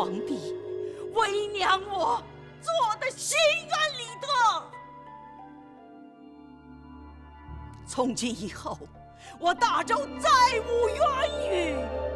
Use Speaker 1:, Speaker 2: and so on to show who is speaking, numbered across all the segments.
Speaker 1: 皇帝，为娘我做得心安理得。从今以后，我大周再无冤狱。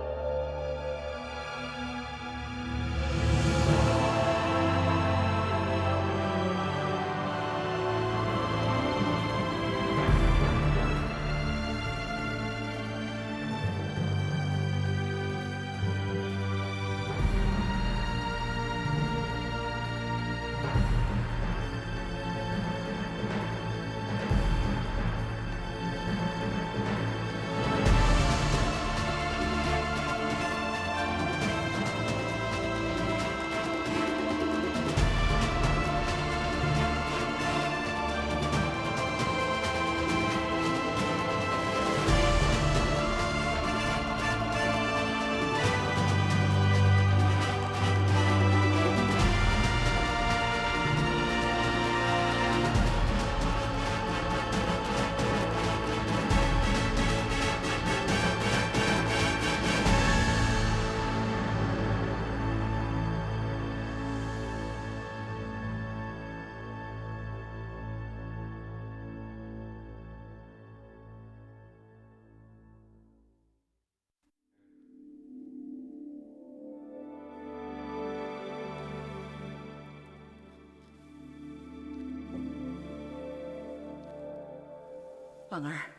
Speaker 1: 婉儿，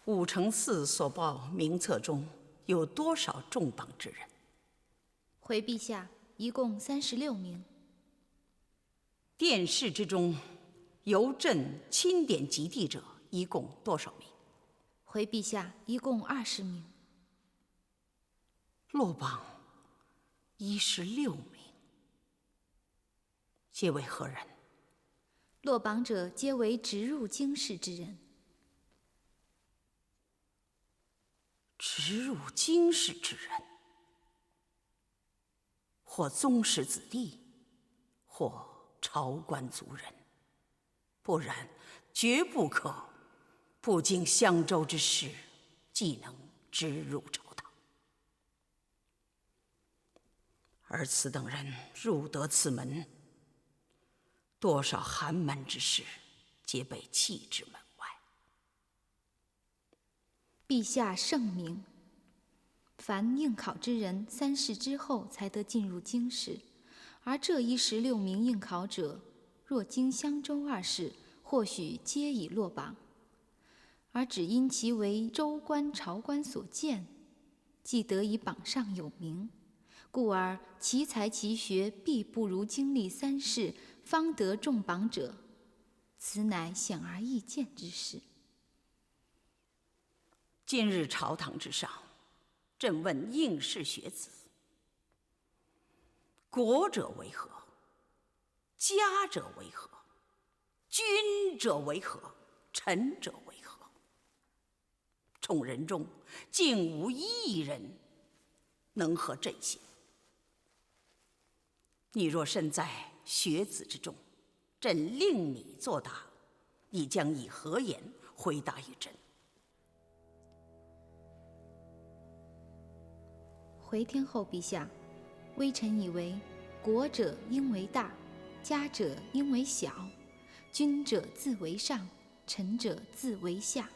Speaker 1: 武承嗣所报名册中有多少重榜之人？
Speaker 2: 回陛下，一共36名。
Speaker 1: 殿试之中，由朕钦点及第者一共多少名？
Speaker 2: 回陛下，一共20名。
Speaker 1: 落榜16名，皆为何人？
Speaker 2: 落榜者皆为直入京师之人。
Speaker 1: 直入京师之人，或宗室子弟，或朝官族人，不然绝不可不经襄州之事，即能直入朝堂。而此等人入得此门，多少寒门之士，皆被弃之门外。
Speaker 2: 陛下圣明，凡应考之人3试之后才得进入京师，而这一16名应考者，若经襄州2试，或许皆已落榜，而只因其为州官朝官所荐，既得以榜上有名，故而其才其学必不如经历3试方得中榜者，此乃显而易见之事。
Speaker 1: 今日朝堂之上，朕问应试学子：国者为何？家者为何？君者为何？臣者为何？众人中竟无一人能和朕心。你若身在学子之中，朕令你作答，你将以何言回答于朕？
Speaker 2: 回天后陛下，微臣以为，国者应为大，家者应为小，君者自为上，臣者自为下。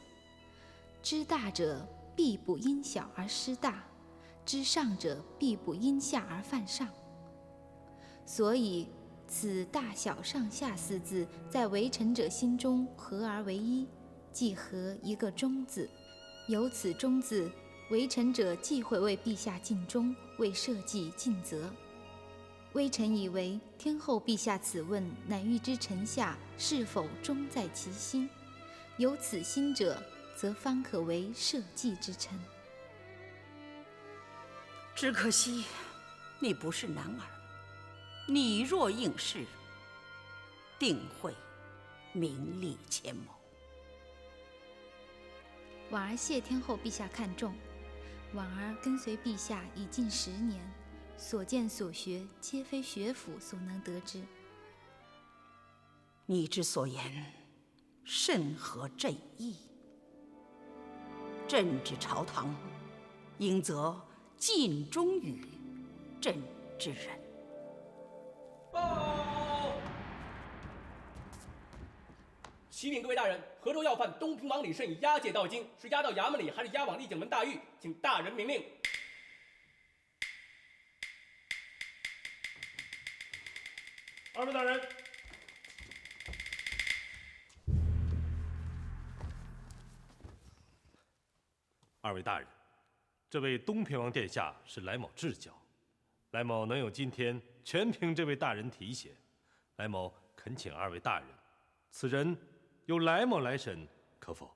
Speaker 2: 知大者必不因小而失大，知上者必不因下而犯上。所以此大小上下4字，在为臣者心中合而为一，即合一个忠字。由此忠字，为臣者既会为陛下尽忠，为社稷尽责。微臣以为，天后陛下此问，乃欲知臣下是否忠在其心。有此心者，则方可为社稷之臣。
Speaker 1: 只可惜，你不是男儿。你若应试，定会名利千谋。
Speaker 2: 婉儿谢天后陛下看重，婉儿跟随陛下已近10年，所见所学，皆非学府所能得知。
Speaker 1: 你之所言，甚合朕意。朕之朝堂，应则尽忠于朕之人。
Speaker 3: 报！启禀各位大人，河州要犯东平王李慎已押解到京，是押到衙门里，还是押往丽景门大狱？请大人明令。
Speaker 4: 二位大人，二位大人，这位东平王殿下是来某至交，来某能有今天，全凭这位大人提携。来某恳请二位大人，此人由来某来审，可否？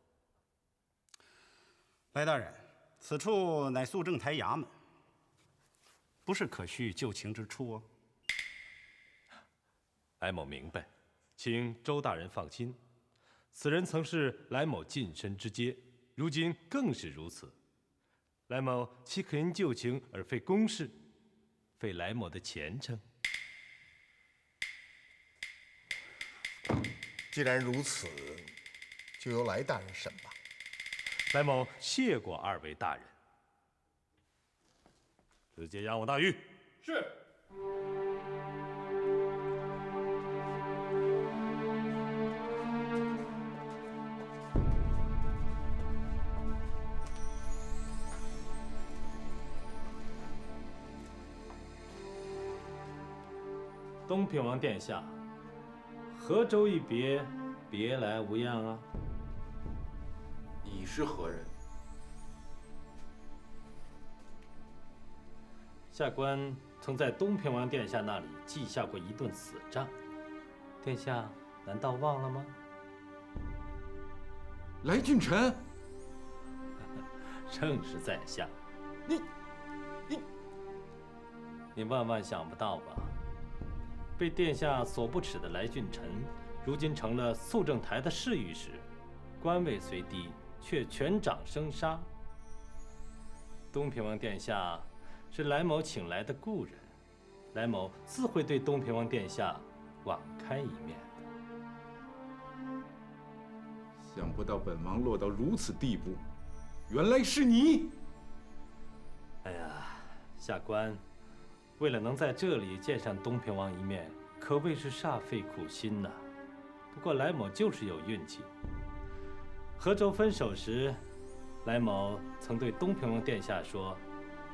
Speaker 5: 来大人，此处乃肃正台衙门，不是可叙旧情之处哦。
Speaker 4: 来某明白，请周大人放心，此人曾是来某近身之接，如今更是如此。来某岂可因旧情而废公事，废来某的前程？
Speaker 6: 既然如此，就由来大人审吧。
Speaker 4: 来某谢过二位大人，直接押往大狱。
Speaker 3: 是。
Speaker 4: 东平王殿下，河州一别，别来无恙啊？
Speaker 6: 你是何人？
Speaker 4: 下官曾在东平王殿下那里记下过一顿死账，殿下难道忘了吗？
Speaker 7: 来俊臣，
Speaker 4: 正是在下。你万万想不到吧？被殿下所不齿的来俊臣，如今成了肃正台的侍御史，官位虽低，却权掌生杀。东平王殿下是来某请来的故人，来某自会对东平王殿下网开一面的。
Speaker 7: 想不到本王落到如此地步，原来是你！
Speaker 4: 哎呀，下官为了能在这里见上东平王一面，可谓是煞费苦心呐。不过来某就是有运气。河州分手时，来某曾对东平王殿下说：“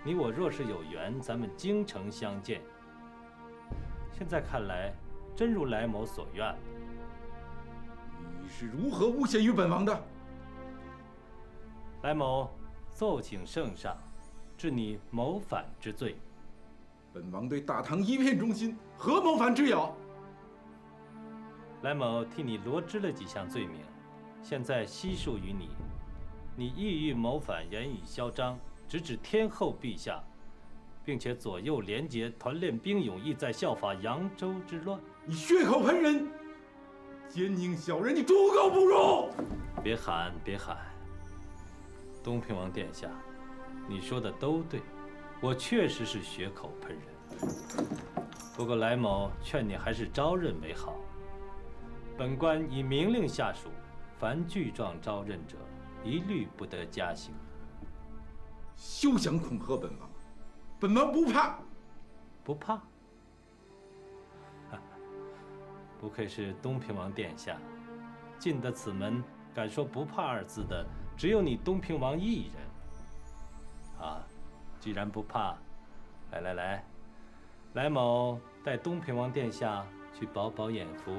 Speaker 4: 你我若是有缘，咱们京城相见。”现在看来，真如来某所愿了。
Speaker 7: 你是如何诬陷于本王的？
Speaker 4: 来某奏请圣上，治你谋反之罪。
Speaker 7: 本王对大唐一片忠心，何谋反之有？
Speaker 4: 来某替你罗织了几项罪名，现在悉数于你。你意欲谋反，言语嚣张，直指天后陛下，并且左右廉洁，团练兵勇，意在效法扬州之乱。
Speaker 7: 你血口喷人，奸佞小人，你猪狗不如！
Speaker 4: 别喊，别喊！东平王殿下，你说的都对，我确实是血口喷人。不过来某劝你还是招认为好。本官已明令下属，凡具状招认者，一律不得加刑。
Speaker 7: 休想恐吓本王，本王不怕。
Speaker 4: 不怕？不愧是东平王殿下，进得此门，敢说不怕二字的，只有你东平王一人。啊，既然不怕，来，来某带东平王殿下去饱饱眼福。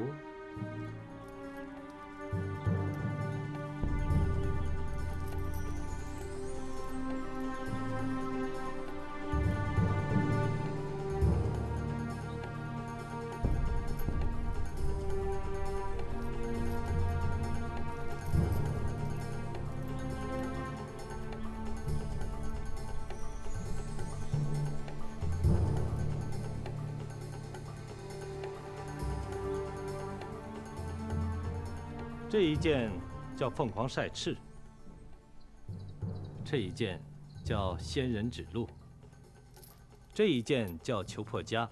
Speaker 4: 这一件叫凤凰晒翅，这一件叫仙人指路，这一件叫求破家，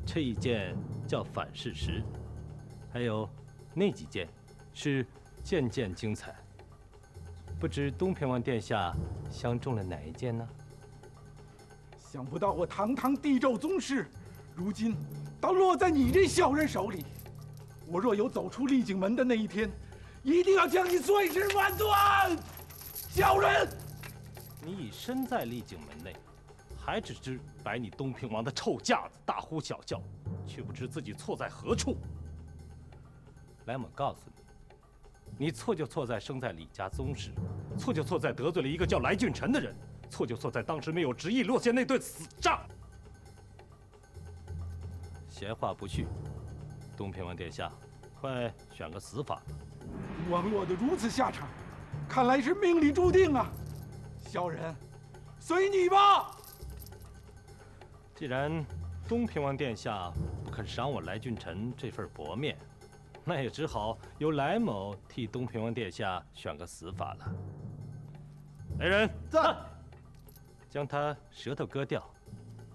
Speaker 4: 这一件叫反事实，还有那几件是件件精彩。不知东平王殿下相中了哪一件呢？
Speaker 7: 想不到我堂堂帝胄宗室，如今倒落在你这小人手里。我若有走出丽景门的那一天，一定要将你碎尸万段！小人，
Speaker 4: 你已身在丽景门内，还只知摆你东平王的臭架子，大呼小叫，却不知自己错在何处。来某告诉你，你错就错在生在李家宗室，错就错在得罪了一个叫来俊臣的人，错就错在当时没有执意落下那顿死仗。闲话不续，东平王殿下，快选个死法吧。
Speaker 7: 吴王落得如此下场，看来是命里注定啊！小人，随你吧。
Speaker 4: 既然东平王殿下不肯赏我来俊臣这份薄面，那也只好由来某替东平王殿下选个死法了。来人，
Speaker 6: 在。
Speaker 4: 将他舌头割掉，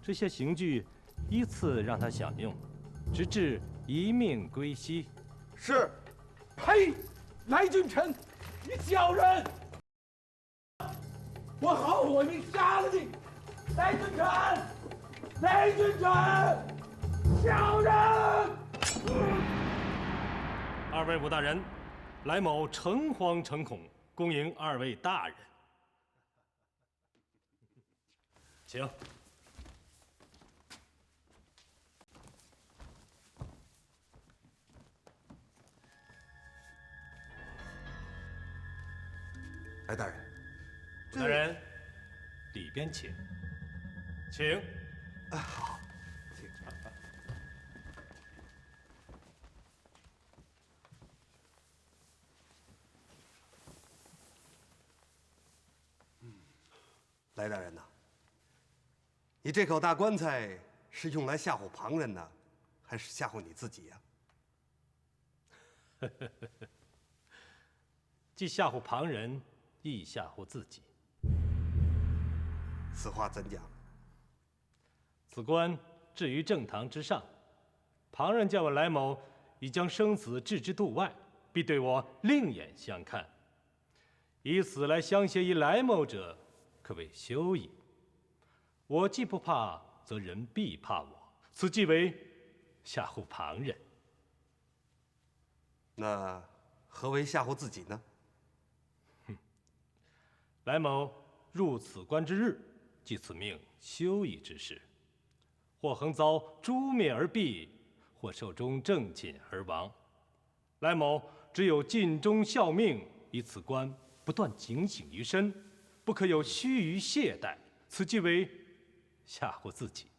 Speaker 4: 这些刑具依次让他享用，直至一命归西。
Speaker 6: 是。
Speaker 7: 呸！来俊臣，你小人！我后悔没杀了你！来俊臣，来俊臣，小人！
Speaker 4: 二位武大人，来某诚惶诚恐，恭迎二位大人。请。
Speaker 6: 来大人，
Speaker 4: 大人，里边请。请。
Speaker 6: 好，请。来大人呐，你这口大棺材是用来吓唬旁人呢，还是吓唬你自己呀？
Speaker 4: 既吓唬旁人，亦吓唬自己。
Speaker 6: 此话怎讲？
Speaker 4: 此棺置于正堂之上，旁人见我来某已将生死置之度外，必对我另眼相看。以死来相胁以来某者，可谓休矣。我既不怕，则人必怕我，此即为吓唬旁人。
Speaker 6: 那何为吓唬自己呢？
Speaker 4: 来某入此棺之日，即此命休矣之时，或横遭诛灭而毙，或寿终正寝而亡。来某只有尽忠效命，以此棺不断警醒于身，不可有须臾懈怠，此即为吓唬自己。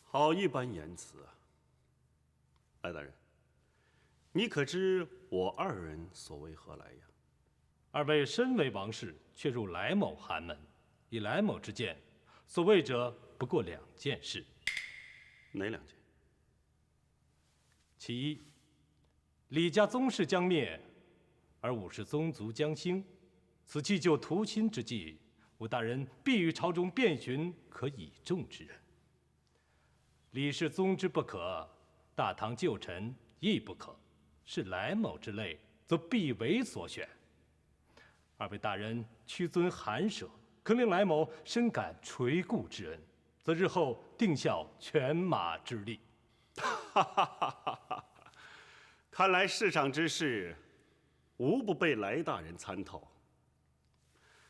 Speaker 5: 好一般言辞啊！来大人，你可知我二人所为何来呀？
Speaker 4: 二位身为王室，却入来某寒门，以来某之见，所谓者不过两件事。
Speaker 5: 哪两件？
Speaker 4: 其一，李家宗室将灭，而武氏宗族将兴，此既就图亲之计，吾大人必于朝中遍寻可倚重之人。李氏宗之不可，大唐旧臣亦不可，是来某之类，则必为所选。二位大人屈尊寒舍，可令来某深感垂顾之恩，则日后定效犬马之力。
Speaker 5: 看来世上之事，无不被来大人参透。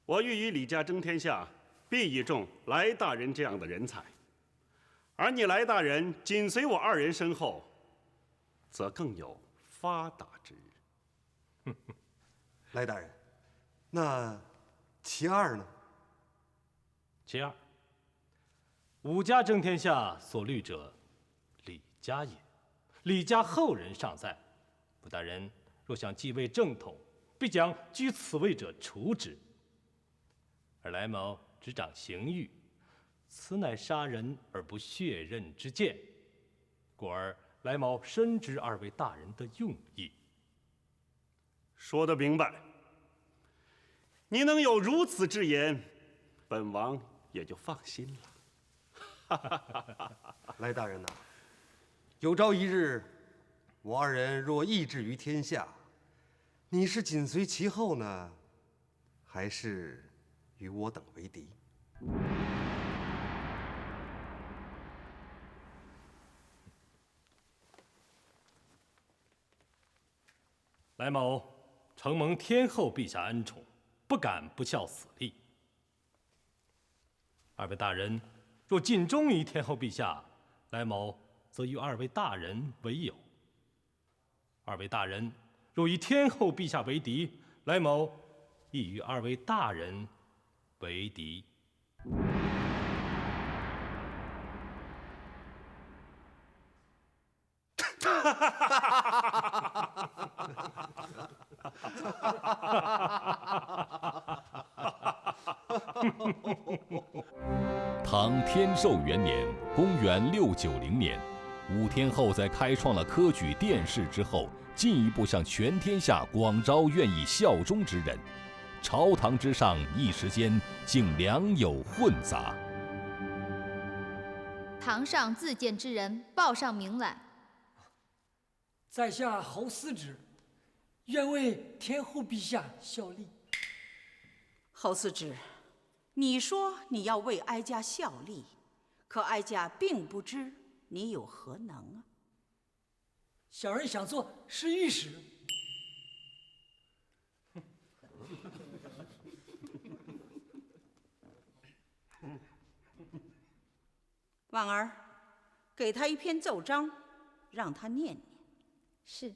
Speaker 5: 我欲与李家争天下，必倚重来大人这样的人才，而你来大人紧随我二人身后，则更有发达之日。
Speaker 6: 来大人，那其二呢？
Speaker 4: 其二，武家争天下所虑者，李家也。李家后人尚在，武大人若想继位正统，必将居此位者除之。而来某执掌刑狱，此乃杀人而不血刃之剑，故而来某深知二位大人的用意。
Speaker 5: 说得明白。你能有如此之言，本王也就放心了。
Speaker 6: 来大人呐，有朝一日，我二人若易志于天下，你是紧随其后呢，还是与我等为敌？
Speaker 4: 来某承蒙天后陛下恩宠，不敢不效死力。二位大人若尽忠于天后陛下，来某则与二位大人为友；二位大人若以天后陛下为敌，来某亦与二位大人为敌。
Speaker 8: 唐天寿元年，公元690年，武天后在开创了科举殿试之后，进一步向全天下广招愿意效忠之人，朝堂之上一时间竟良莠混杂。
Speaker 2: 堂上自荐之人报上名来。
Speaker 9: 在下侯思止，愿为天后陛下效力。
Speaker 1: 侯思止，你说你要为哀家效力，可哀家并不知你有何能啊。
Speaker 9: 小人想做侍御史。
Speaker 1: 婉儿，给他一篇奏章，让他念念。
Speaker 2: 是。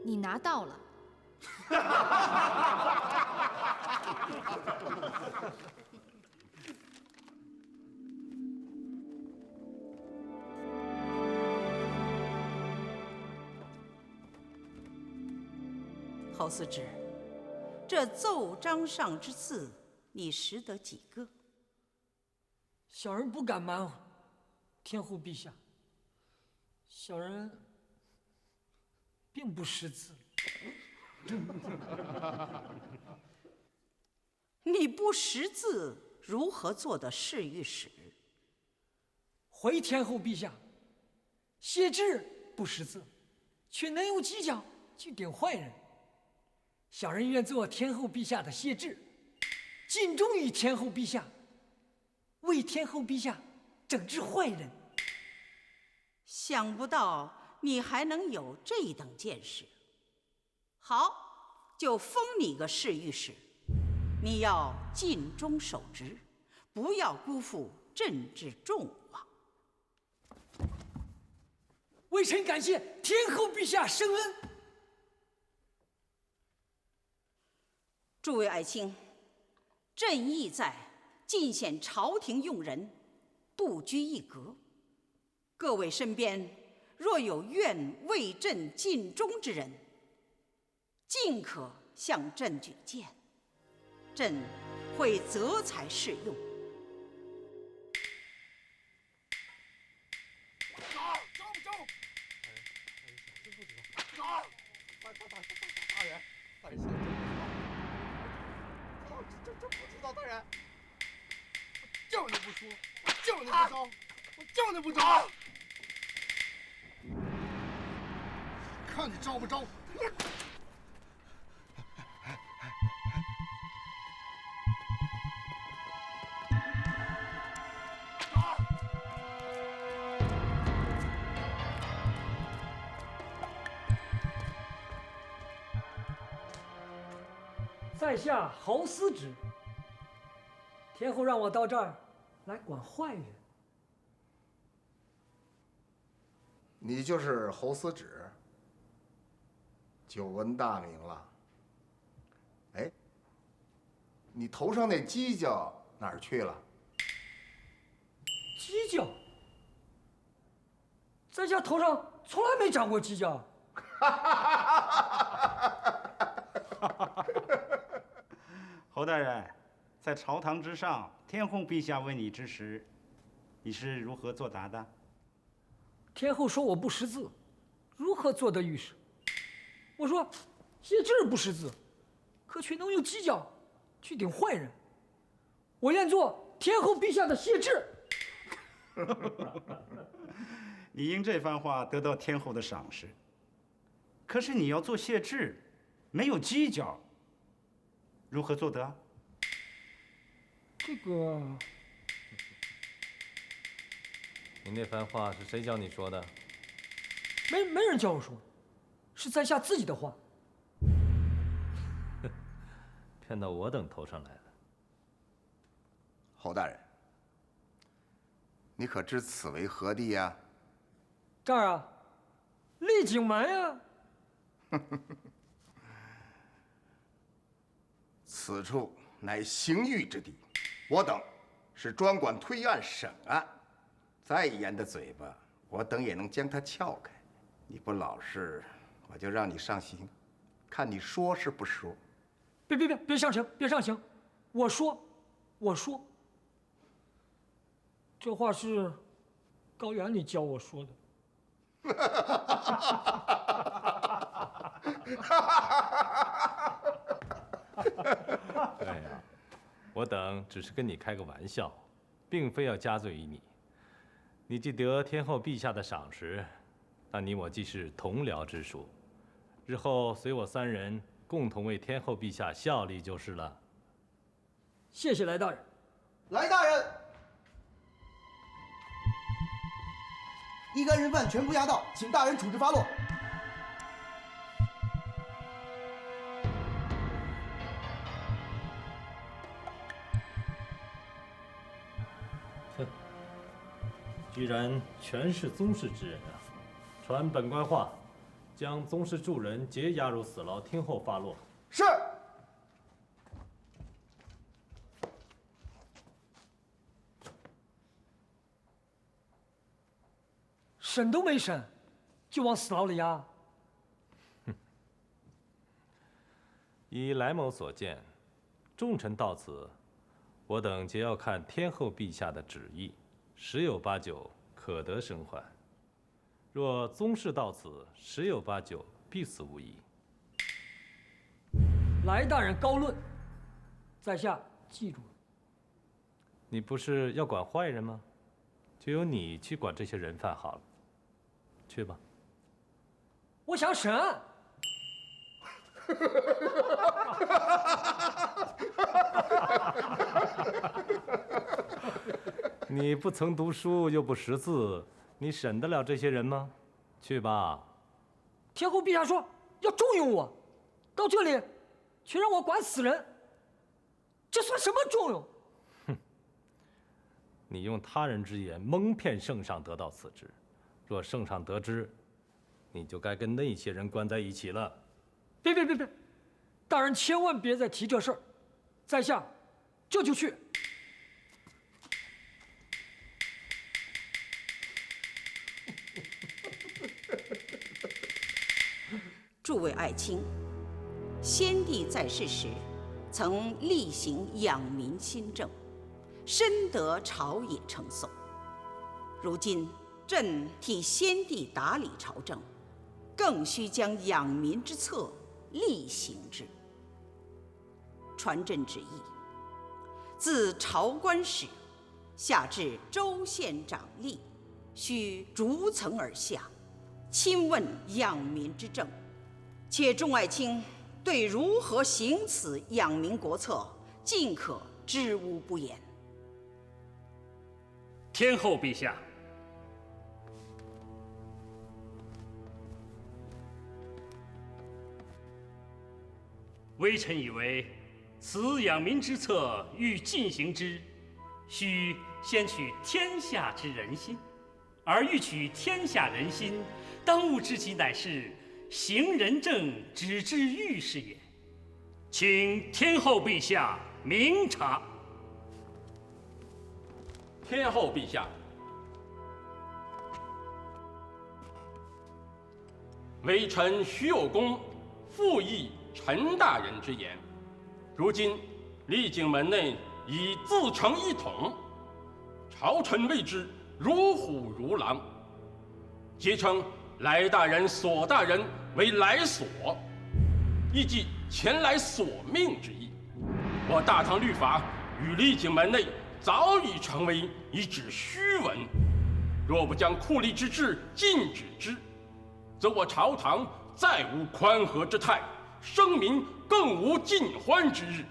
Speaker 2: 你拿到了。
Speaker 1: 侯思止，这奏章上之字，你识得几个？
Speaker 9: 小人不敢瞒天后陛下，小人并不识字。
Speaker 1: 你不识字，如何做的侍御史？
Speaker 9: 回天后陛下，谢志不识字，却能用犄角去点坏人。小人愿做天后陛下的谢志，尽忠于天后陛下，为天后陛下整治坏人。
Speaker 1: 想不到你还能有这等见识。好，就封你个侍御史。你要尽忠守职，不要辜负朕之众望。
Speaker 9: 微臣感谢天后陛下深恩。
Speaker 1: 诸位爱卿，朕意在尽显朝廷用人，不拘一格。各位身边若有愿为朕尽忠之人，尽可向朕举荐，朕会择才适用。
Speaker 7: 招不招？招！大人，大人，这不知道，大人，我叫你不出，我叫你不招，我叫你不招，看你招不招！
Speaker 9: 在下侯思止，天后让我到这儿来管坏人。
Speaker 10: 你就是侯思止，久闻大名了。哎，你头上那犄角哪儿去了？
Speaker 9: 犄角？在下头上从来没长过犄角。
Speaker 11: 侯大人，在朝堂之上，天后陛下问你之时，你是如何作答的？
Speaker 9: 天后说我不识字，如何做得御史？我说谢志不识字，可却能用犄角去顶坏人。我愿做天后陛下的谢志。
Speaker 11: 你因这番话得到天后的赏识，可是你要做谢志，没有犄角，如何做得啊？
Speaker 9: 这个，
Speaker 4: 你那番话是谁教你说的？
Speaker 9: 没人教我说，是在下自己的话。
Speaker 4: 骗到我等头上来了。
Speaker 10: 侯大人，你可知此为何地呀？
Speaker 9: 这儿啊，丽景门呀。
Speaker 10: 此处乃刑狱之地，我等是专管推案审案，再严的嘴巴，我等也能将它撬开。你不老实，我就让你上刑，看你说是不说。
Speaker 9: 别上刑，别上刑！我说，这话是高原里教我说的。
Speaker 4: 哎呀，我等只是跟你开个玩笑，并非要加罪于你。你既得天后陛下的赏识，那你我既是同僚之属，日后随我3人共同为天后陛下效力就是了。
Speaker 9: 谢谢来大人。
Speaker 12: 来大人，一干人犯全部押到，请大人处置发落。
Speaker 4: 哼，居然全是宗室之人啊！传本官话，将宗室诸人皆押入死牢，听候发落。
Speaker 12: 是。
Speaker 9: 审都没审，就往死牢里押。
Speaker 4: 依来某所见，众臣到此，我等皆要看天后陛下的旨意，十有八九可得生还。若宗室到此，十有八九必死无疑。
Speaker 9: 来大人高论，在下记住了。
Speaker 4: 你不是要管坏人吗？就由你去管这些人犯好了。去吧。
Speaker 9: 我想审案。
Speaker 4: 你不曾读书又不识字，你审得了这些人吗？去吧。
Speaker 9: 天后陛下说要重用我，到这里却让我管死人，这算什么重用？
Speaker 4: 哼！你用他人之言蒙骗圣上得到此职。若圣上得知，你就该跟那些人关在一起了。
Speaker 9: 别！大人千万别再提这事儿，在下这就去。
Speaker 1: 诸位爱卿，先帝在世时，曾力行养民新政，深得朝野称颂。如今，朕替先帝打理朝政，更须将养民之策力行之。传朕旨意，自朝官使下至州县长吏，须逐层而下，亲问养民之政。且众爱卿对如何行此养民国策，尽可知无不言。
Speaker 13: 天后陛下，微臣以为，此养民之策欲进行之，须先取天下之人心，而欲取天下人心，当务之急乃是行仁政，止之欲事也。请天后陛下明察。
Speaker 3: 天后陛下，微臣徐有功复议陈大人之言。如今丽景门内已自成一统，朝臣为之如虎如狼，皆称来大人、索大人为来索，亦即前来索命之意。我大唐律法于丽景门内早已成为一纸虚文。若不将酷吏之治禁止之，则我朝堂再无宽和之态，生民更无尽欢之日。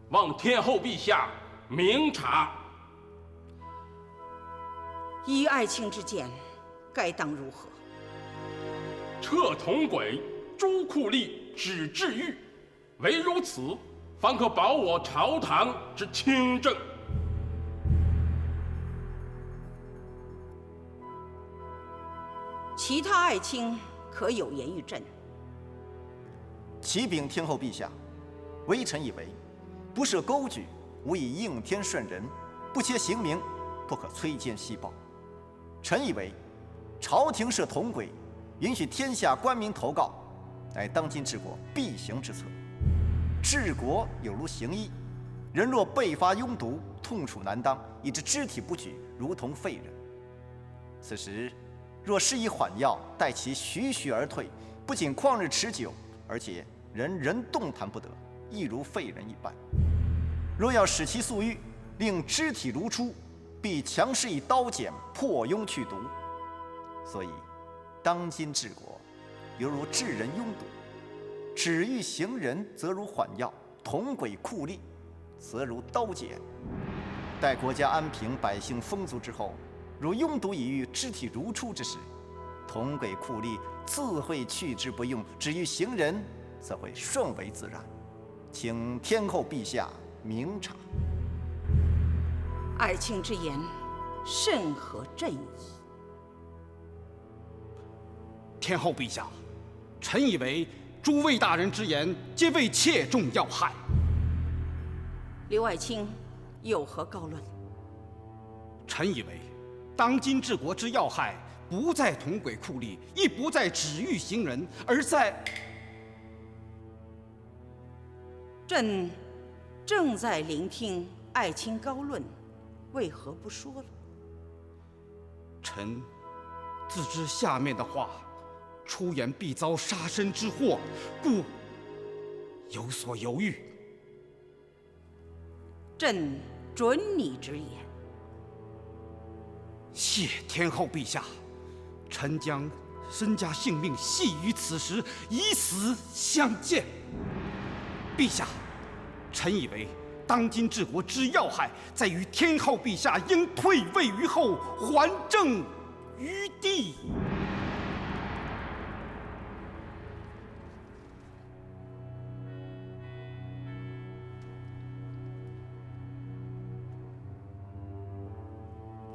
Speaker 3: 望天后陛下明察。
Speaker 1: 依爱卿之见，该当如何？
Speaker 3: 撤铜轨，诛酷吏，止治狱，唯如此，方可保我朝堂之清正。
Speaker 1: 其他爱卿可有言于朕？
Speaker 14: 启禀天后陛下，微臣以为，不设钩矩，无以应天顺人；不切刑名，不可催奸西报。臣以为，朝廷设铜轨，允许天下官民投告，乃当今治国必行之策。治国有如行医，人若被发拥毒，痛楚难当，以致肢体不举，如同废人。此时若施以缓药，待其徐徐而退，不仅旷日持久，而且人动弹不得，亦如废人一般。若要使其速愈，令肢体如初，必强施以刀剪破庸去毒。所以，当今治国，犹如治人拥堵；止欲行人，则如缓药；铜轨酷吏，则如刀剪。待国家安平，百姓丰足之后，如拥堵已愈，肢体如初之时，铜轨酷吏自会去之不用；止欲行人，则会顺为自然。请天后陛下明察。
Speaker 1: 爱卿之言，甚合朕意。
Speaker 15: 天后陛下，臣以为诸位大人之言，皆为切中要害。
Speaker 1: 刘爱卿有何高论？
Speaker 15: 臣以为，当今治国之要害，不在铜轨酷吏，亦不在止欲行人，而在……
Speaker 1: 朕正在聆听爱卿高论，为何不说了？
Speaker 15: 臣自知下面的话出言必遭杀身之祸，故有所犹豫。
Speaker 1: 朕准你直言。
Speaker 15: 谢天后陛下，臣将身家性命系于此时，以死相见。陛下，臣以为当今治国之要害，在于天后陛下应退位于后，还政于帝。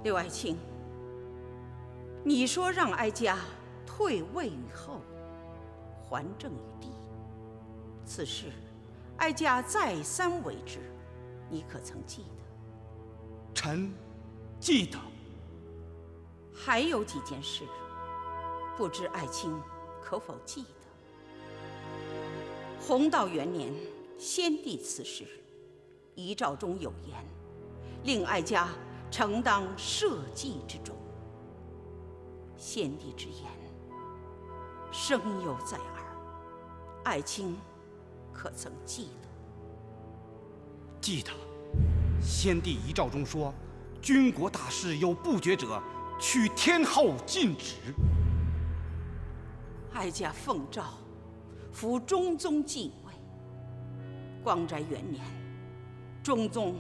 Speaker 1: 刘爱卿，你说让哀家退位于后，还政于帝，此事哀家再三为之，你可曾记得？
Speaker 15: 臣记得。
Speaker 1: 还有几件事，不知爱卿可否记得？弘道元年，先帝辞世，遗诏中有言，令哀家承当社稷之重。先帝之言，声犹在耳，爱卿可曾记得？
Speaker 15: 记得。先帝遗诏中说，军国大事有不决者，取天后禁止。
Speaker 1: 哀家奉诏，扶中宗继位。光宅元年，中宗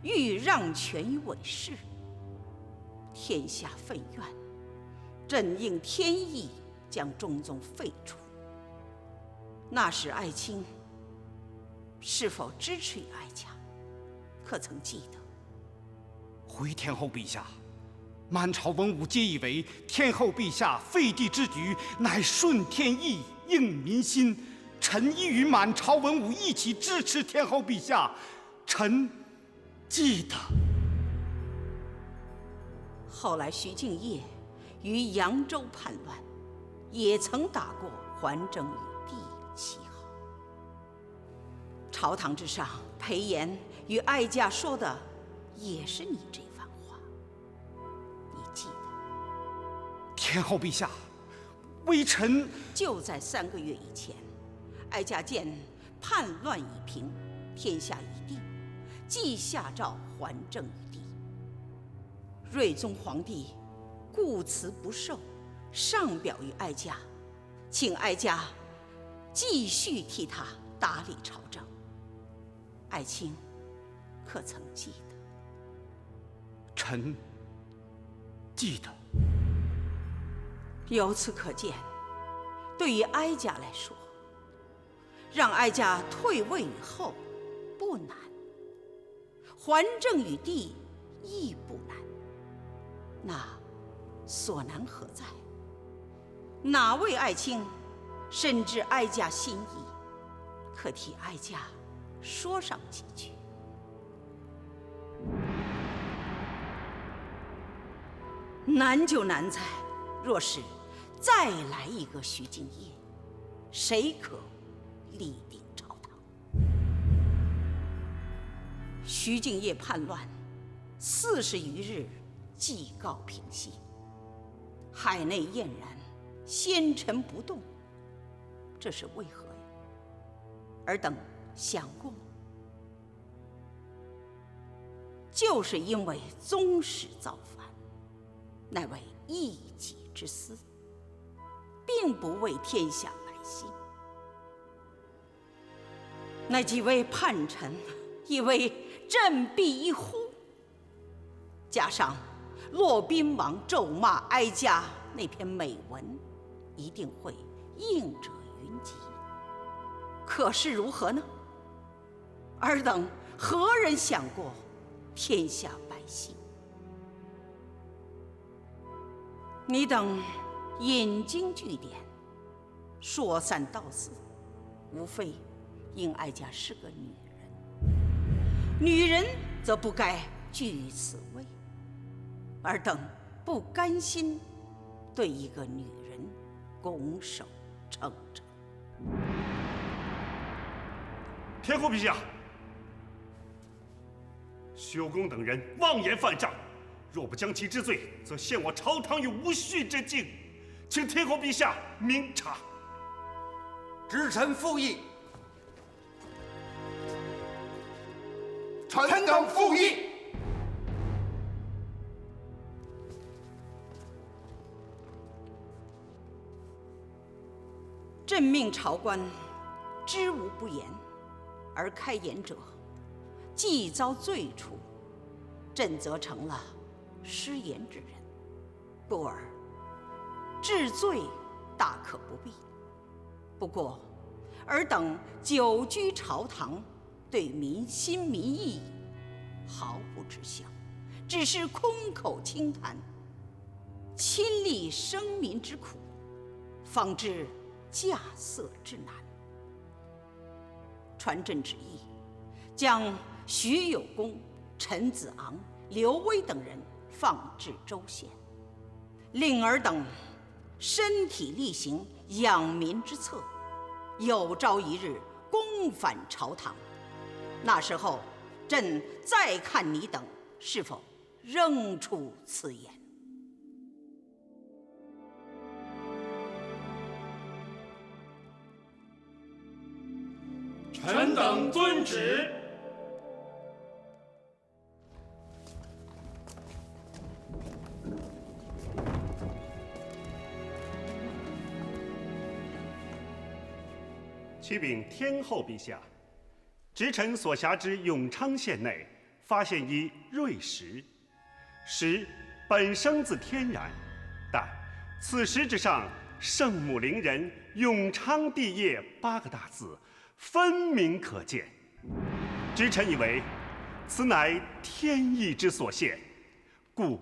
Speaker 1: 欲让权于韦氏，天下愤怨，朕应天意将中宗废除。那时爱卿是否支持于哀家？可曾记得？
Speaker 15: 回天后陛下，满朝文武皆以为天后陛下废帝之举乃顺天意、应民心。臣亦与满朝文武一起支持天后陛下。臣记得。
Speaker 1: 后来徐敬业于扬州叛乱，也曾打过还政于帝旗号。朝堂之上，裴炎与哀家说的也是你这番话，你记得？
Speaker 15: 天后陛下，微臣
Speaker 1: 就在3个月以前，哀家见叛乱已平，天下已定，即下诏还政于帝。睿宗皇帝故辞不受，上表于哀家，请哀家继续替他打理朝政。爱卿可曾记得？
Speaker 15: 臣记得。
Speaker 1: 由此可见，对于哀家来说，让哀家退位于后不难，还政于帝亦不难。那所难何在？哪位爱卿深知哀家心意，可替哀家说上几句？难就难在，若是再来一个徐敬业，谁可立定朝堂？徐敬业叛乱40余日，即告平息，海内晏然，纤尘不动，这是为何呀？尔等想过吗？就是因为宗室造反，乃为一己之私，并不为天下百姓。那几位叛臣以为振臂一呼，加上骆宾王咒骂哀家那篇美文，一定会应者云集。可是如何呢？尔等何人想过天下百姓？你等引经据典，说三道四，无非因哀家是个女人，女人则不该居于此位。尔等不甘心对一个女人拱手称臣。
Speaker 5: 天后陛下，徐有功等人妄言犯上，若不将其治罪，则陷我朝堂于无序之境，请天后陛下明察。
Speaker 6: 知臣附议。
Speaker 10: 臣等附议。
Speaker 1: 朕命朝官知无不言，而开言者既遭罪处，朕则成了失言之人，故而治罪大可不必。不过尔等久居朝堂，对民心民意毫不知晓，只是空口轻谈，亲历生民之苦，方知稼穑之难。传朕旨意，将徐有功、陈子昂、刘威等人放至州县，令尔等身体力行，养民之策，有朝一日攻返朝堂。那时候，朕再看你等是否仍出此言。
Speaker 3: 臣等遵旨。
Speaker 5: 启禀天后陛下，直臣所辖之永昌县内发现一瑞石，石本生自天然，但此石之上圣母伶人永昌帝业8个大字分明可见。直臣以为此乃天意之所现，故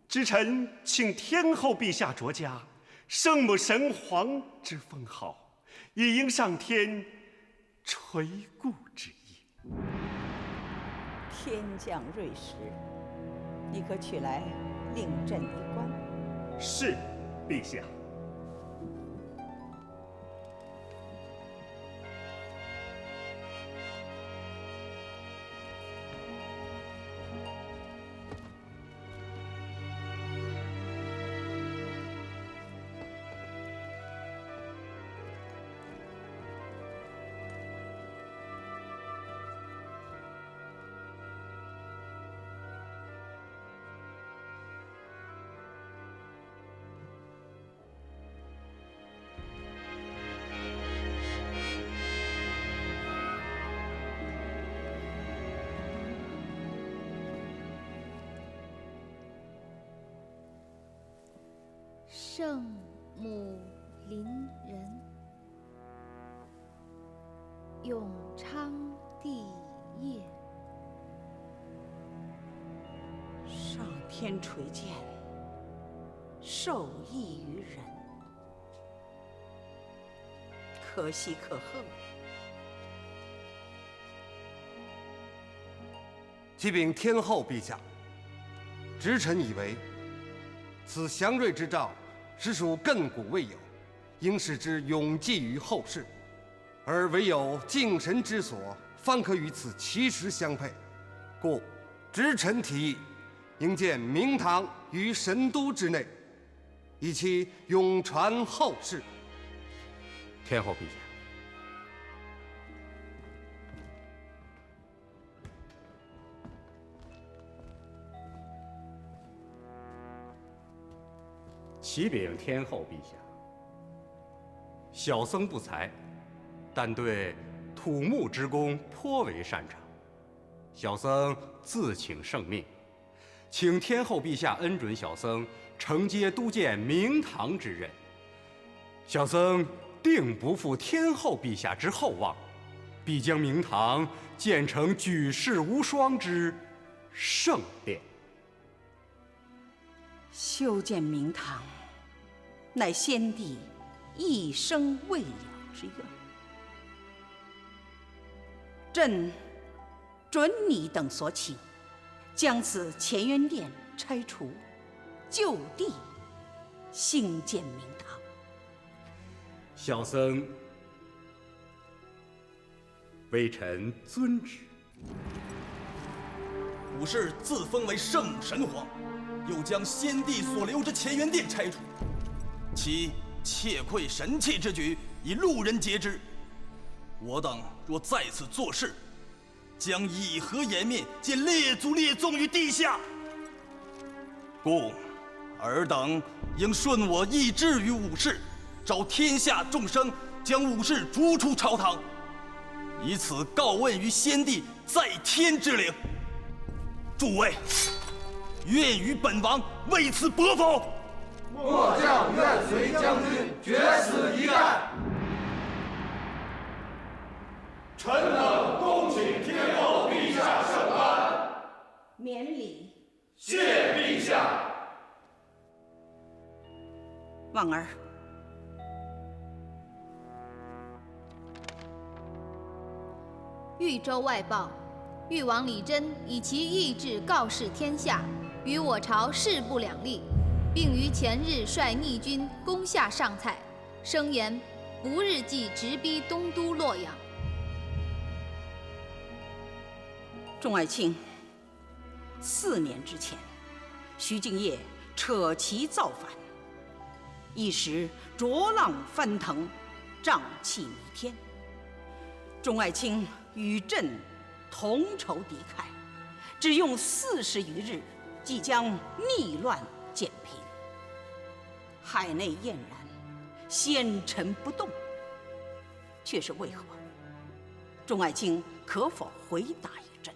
Speaker 5: 直臣请天后陛下酌加圣母神皇之封号，以应上天垂顾之意。
Speaker 1: 天降瑞石，你可取来令朕一观？
Speaker 5: 是，陛下。
Speaker 2: 圣母临人，永昌帝业。
Speaker 1: 上天垂鉴，受益于人，可喜可贺。
Speaker 6: 启禀天后陛下，直臣以为，此祥瑞之兆，实属亘古未有，应使之永继于后世，而唯有敬神之所，方可与此其时相配。故直臣提议，应建明堂于神都之内，以其永传后世。
Speaker 16: 天后陛下，启禀天后陛下，小僧不才，但对土木之工颇为擅长。小僧自请圣命，请天后陛下恩准小僧承接督建明堂之任。小僧定不负天后陛下之厚望，必将明堂建成举世无双之圣殿。
Speaker 1: 修建明堂，乃先帝一生未了之愿。朕准你等所请，将此乾元殿拆除，就地兴建明堂。
Speaker 16: 小僧微臣遵旨。
Speaker 17: 武士自封为圣神皇，又将先帝所留之乾元殿拆除，其窃窥神器之举，以路人皆知。我等若在此做事，将以何颜面见列祖列宗于地下？故尔等应顺我意志于武士，召天下众生，将武士逐出朝堂，以此告问于先帝在天之灵。诸位，愿与本王为此搏否？
Speaker 18: 末将愿随将军决死一战。
Speaker 19: 臣等恭请天后陛下圣安。
Speaker 1: 免礼。
Speaker 19: 谢陛下。
Speaker 1: 望儿，
Speaker 2: 豫州外报，豫王李真以其意志告示天下，与我朝势不两立，并于前日率逆军攻下上蔡，声言不日即直逼东都洛阳。
Speaker 1: 众爱卿，4年之前，徐敬业扯旗造反，一时浊浪翻腾，瘴气弥天。众爱卿与朕同仇敌忾，只用40余日，即将逆乱减平。海内晏然，纤尘不动，却是为何？众爱卿可否回答一朕？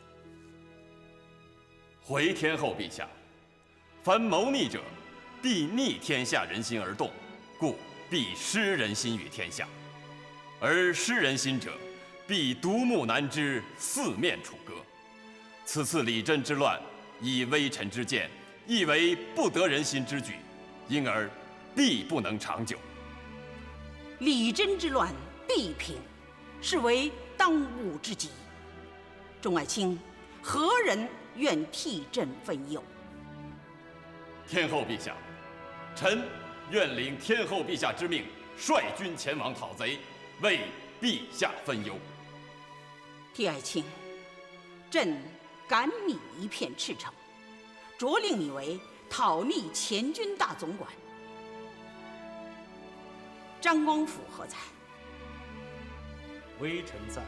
Speaker 20: 回天后陛下，凡谋逆者，必逆天下人心而动，故必失人心于天下；而失人心者，必独木难支，四面楚歌。此次李真之乱，以微臣之见，亦为不得人心之举，因而必不能长久。
Speaker 1: 李真之乱必平，是为当务之急。众爱卿，何人愿替朕分忧？
Speaker 20: 天后陛下，臣愿领天后陛下之命，率军前往讨贼，为陛下分忧。
Speaker 1: 替爱卿，朕感你一片赤诚，着令你为讨逆前军大总管。张光辅何在？
Speaker 4: 微臣在。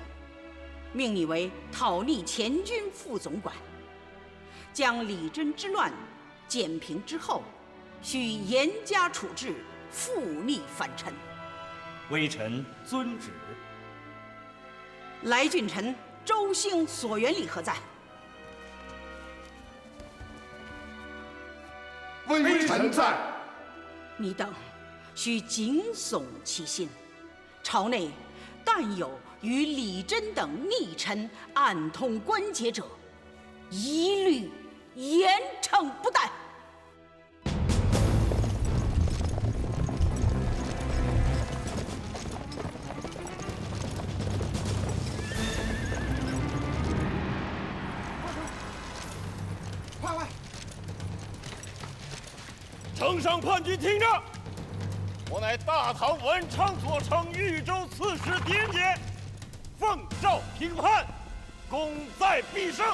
Speaker 1: 命你为讨逆前军副总管。将李真之乱减平之后，需严加处置附逆反臣。
Speaker 4: 微臣遵旨。
Speaker 1: 来俊臣周兴、索元礼何在？
Speaker 18: 微臣在。
Speaker 1: 你等须谨悚其心，朝内但有与李真等逆臣暗通关节者，一律严惩不贷。
Speaker 21: 呈上叛军，听着！我乃大唐文昌左丞豫州刺史典解，奉诏平叛，功在必胜。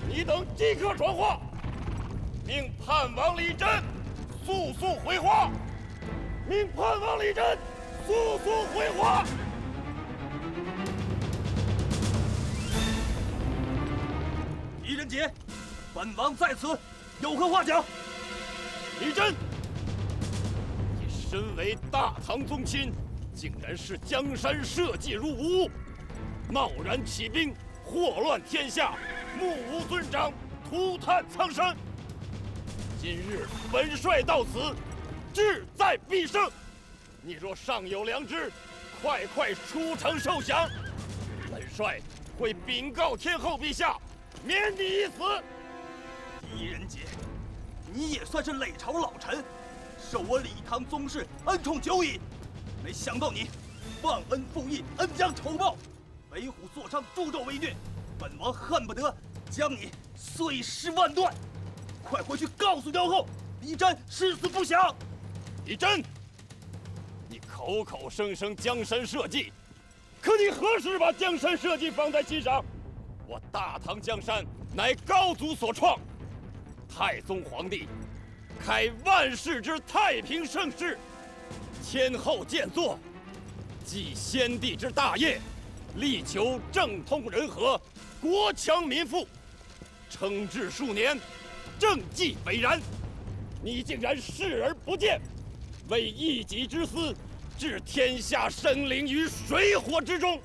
Speaker 21: 你等即刻传话，命叛王李真速速回话。命叛王李真速速回话。
Speaker 17: 狄仁杰，本王在此，有何话讲？
Speaker 21: 李真，你身为大唐宗亲，竟然视江山社稷如无物，贸然起兵，祸乱天下，目无尊长，涂炭苍生。今日本帅到此，志在必胜。你若尚有良知，快出城受降，本帅会禀告天后陛下，免你一死。
Speaker 17: 狄仁杰，你也算是累朝老臣，受我李唐宗室恩宠久矣，没想到你忘恩负义，恩将仇报，为虎作伥，助纣为虐，本王恨不得将你碎尸万段！快回去告诉妖后，李真誓死不降！
Speaker 21: 李真，你口口声声江山社稷，可你何时把江山社稷放在心上？我大唐江山乃高祖所创，太宗皇帝开万世之太平盛世，天后建作，继先帝之大业，力求政通人和，国强民富，称治数年，政绩斐然。你竟然视而不见，为一己之私，置天下生灵于水火之中。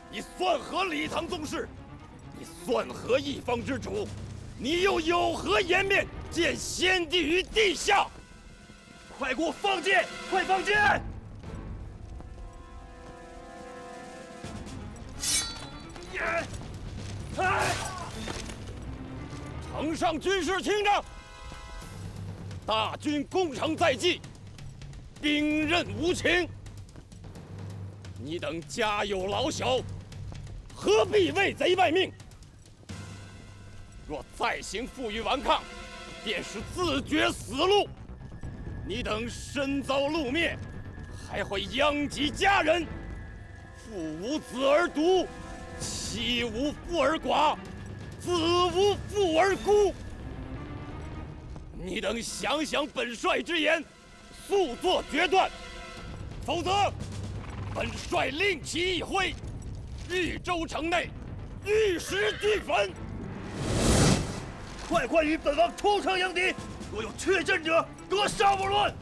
Speaker 21: 你算何李唐宗室？你算何一方之主？你又有何颜面见先帝于地下？
Speaker 17: 快给我放箭！快放箭！
Speaker 21: 城上军士听着，大军攻城在即，兵刃无情。你等家有老小，何必为贼卖命？若再行负隅顽抗，便是自绝死路。你等身遭戮灭，还会殃及家人。父无子而独，妻无父而寡，子无父而孤。你等想想本帅之言，速作决断，否则本帅令旗一挥，豫州城内玉石俱焚。
Speaker 17: 快与本王出城迎敌，若有缺阵者，得杀勿论。